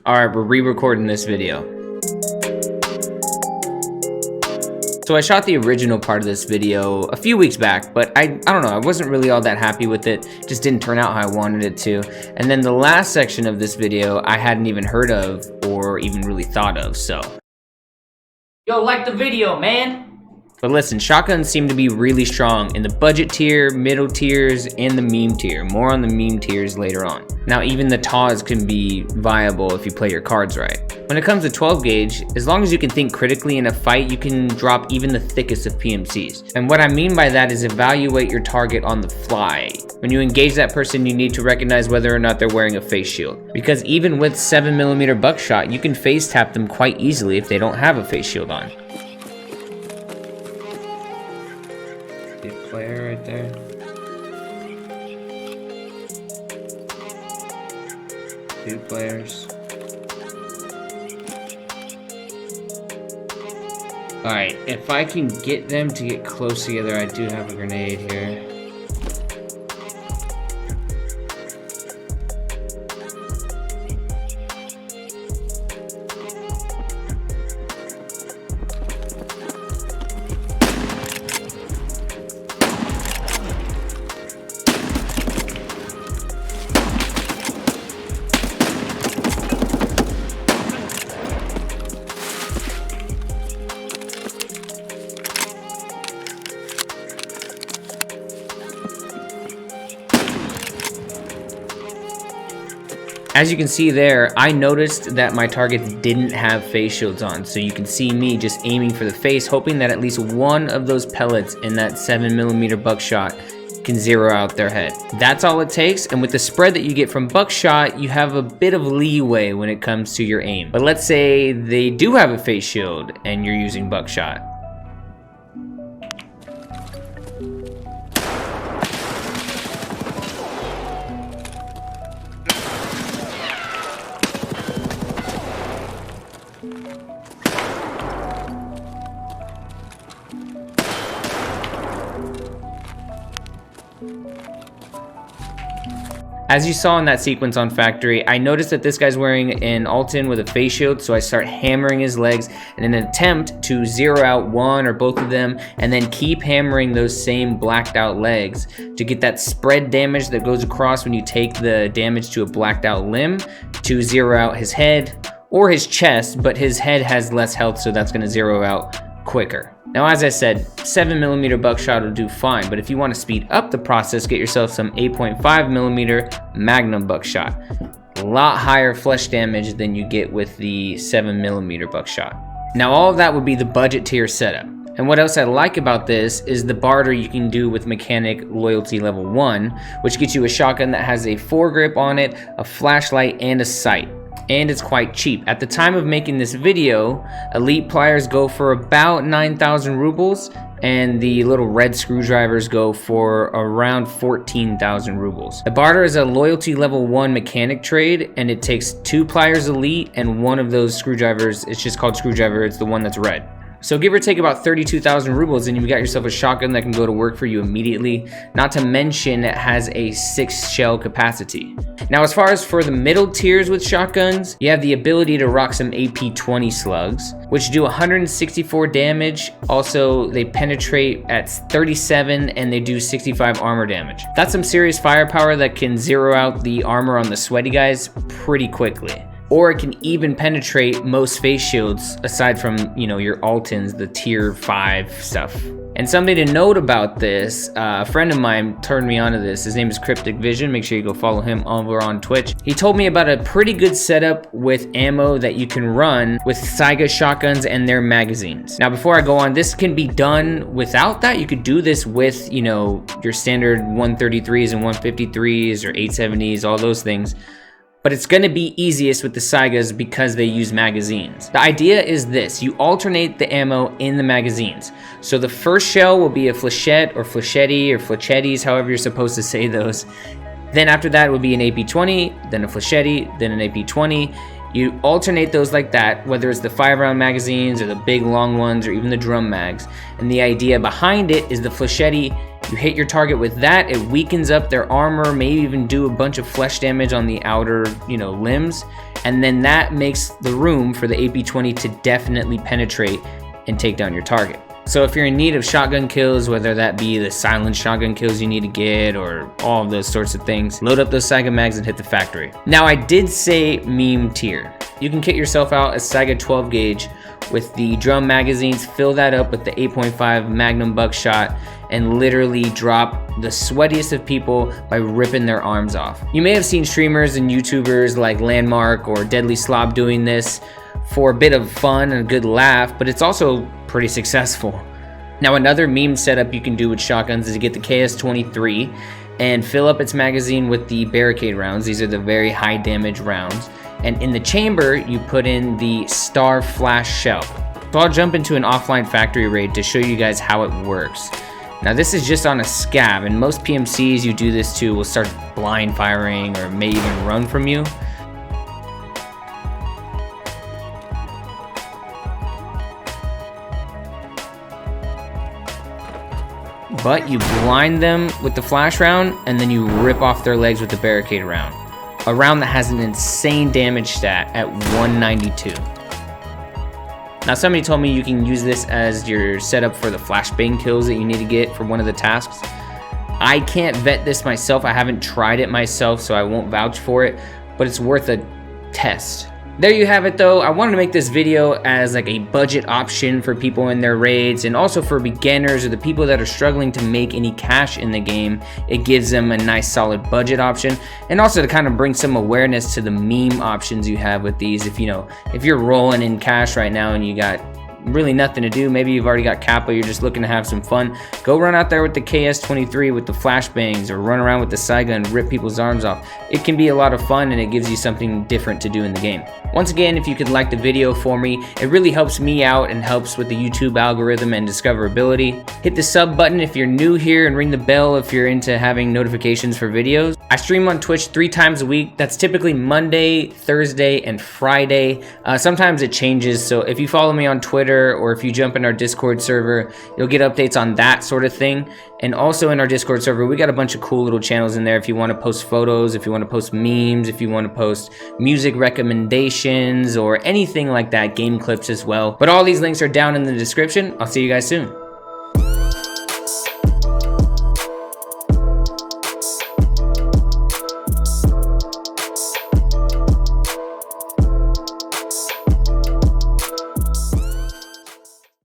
Alright, we're re-recording this video. So I shot the original part of this video a few weeks back, but I don't know, I wasn't really all that happy with it. It just didn't turn out how I wanted it to. And then the last section of this video I hadn't even heard of or even really thought of, so. Yo, like the video, man! But listen, shotguns seem to be really strong in the budget tier, middle tiers, and the meme tier. More on the meme tiers later on. Now even the TAWs can be viable if you play your cards right. When it comes to 12 gauge, as long as you can think critically in a fight, you can drop even the thickest of PMCs. And what I mean by that is evaluate your target on the fly. When you engage that person, you need to recognize whether or not they're wearing a face shield. Because even with 7mm buckshot, you can face tap them quite easily if they don't have a face shield on. Good player right there. Two players. Alright, if I can get them to get close together, I do have a grenade here. As you can see there, I noticed that my targets didn't have face shields on, so you can see me just aiming for the face, hoping that at least one of those pellets in that 7mm buckshot can zero out their head. That's all it takes, and with the spread that you get from buckshot, you have a bit of leeway when it comes to your aim. But let's say they do have a face shield and you're using buckshot. As you saw in that sequence on Factory, I noticed that this guy's wearing an Alton with a face shield, so I start hammering his legs in an attempt to zero out one or both of them, and then keep hammering those same blacked out legs to get that spread damage that goes across when you take the damage to a blacked out limb to zero out his head or his chest, but his head has less health, so that's gonna zero out quicker. Now, as I said, 7mm buckshot will do fine, but if you want to speed up the process, get yourself some 8.5mm Magnum buckshot. A lot higher flesh damage than you get with the 7mm buckshot. Now, all of that would be the budget tier setup. And what else I like about this is the barter you can do with mechanic loyalty level 1, which gets you a shotgun that has a foregrip on it, a flashlight, and a sight. And it's quite cheap. At the time of making this video, elite pliers go for about 9,000 rubles, and the little red screwdrivers go for around 14,000 rubles. The barter is a loyalty level 1 mechanic trade, and it takes 2 pliers elite and one of those screwdrivers. It's just called screwdriver, it's the one that's red. So give or take about 32,000 rubles and you've got yourself a shotgun that can go to work for you immediately, not to mention it has a 6 shell capacity. Now, as far as for the middle tiers with shotguns, you have the ability to rock some AP-20 slugs, which do 164 damage. Also, they penetrate at 37 and they do 65 armor damage. That's some serious firepower that can zero out the armor on the sweaty guys pretty quickly. Or it can even penetrate most face shields aside from, you know, your Altons, the tier 5 stuff. And something to note about this, a friend of mine turned me onto this. His name is Cryptic Vision. Make sure you go follow him over on Twitch. He told me about a pretty good setup with ammo that you can run with Saiga shotguns and their magazines. Now, before I go on, this can be done without that. You could do this with, you know, your standard 133s and 153s or 870s, all those things. But it's gonna be easiest with the Saigas because they use magazines. The idea is this: you alternate the ammo in the magazines. So the first shell will be a flechette or flechetti or flechettis, however you're supposed to say those. Then after that will be an AP-20, then a flechetti, then an AP-20. You alternate those like that, whether it's the 5-round magazines or the big long ones or even the drum mags. And the idea behind it is the flechetti You hit your target with that, it weakens up their armor, maybe even do a bunch of flesh damage on the outer, limbs, and then that makes the room for the AP-20 to definitely penetrate and take down your target. So if you're in need of shotgun kills, whether that be the silent shotgun kills you need to get or all of those sorts of things, load up those Saiga mags and hit the factory. Now I did say meme tier. You can kit yourself out a Saiga 12 gauge with the drum magazines, fill that up with the 8.5 Magnum Buckshot, and literally drop the sweatiest of people by ripping their arms off. You may have seen streamers and YouTubers like Landmark or Deadly Slob doing this for a bit of fun and a good laugh, but it's also pretty successful. Now another meme setup you can do with shotguns is to get the KS-23 and fill up its magazine with the barricade rounds. These are the very high damage rounds. And in the chamber, you put in the Star Flash shell. So I'll jump into an offline factory raid to show you guys how it works. Now this is just on a scav, and most PMCs you do this to will start blind firing or may even run from you. But you blind them with the flash round, and then you rip off their legs with the barricade round. A round that has an insane damage stat at 192. Now somebody told me you can use this as your setup for the flashbang kills that you need to get for one of the tasks. I can't vet this myself, I haven't tried it myself, so I won't vouch for it, but it's worth a test. There you have it though. I wanted to make this video as like a budget option for people in their raids, and also for beginners or the people that are struggling to make any cash in the game. It gives them a nice solid budget option, and also to kind of bring some awareness to the meme options you have with these. If you're rolling in cash right now and you got really nothing to do, maybe you've already got Kappa, you're just looking to have some fun, go run out there with the KS-23 with the flashbangs, or run around with the Saiga and rip people's arms off. It can be a lot of fun, and it gives you something different to do in the game. Once again, if you could like the video for me, it really helps me out and helps with the YouTube algorithm and discoverability. Hit the sub button if you're new here, and ring the bell if you're into having notifications for videos. I stream on Twitch 3 times a week. That's typically Monday, Thursday, and Friday. Sometimes it changes, so if you follow me on Twitter or if you jump in our Discord server, you'll get updates on that sort of thing. And also in our Discord server, we got a bunch of cool little channels in there if you want to post photos, if you want to post memes, if you want to post music recommendations or anything like that, game clips as well. But all these links are down in the description. I'll see you guys soon.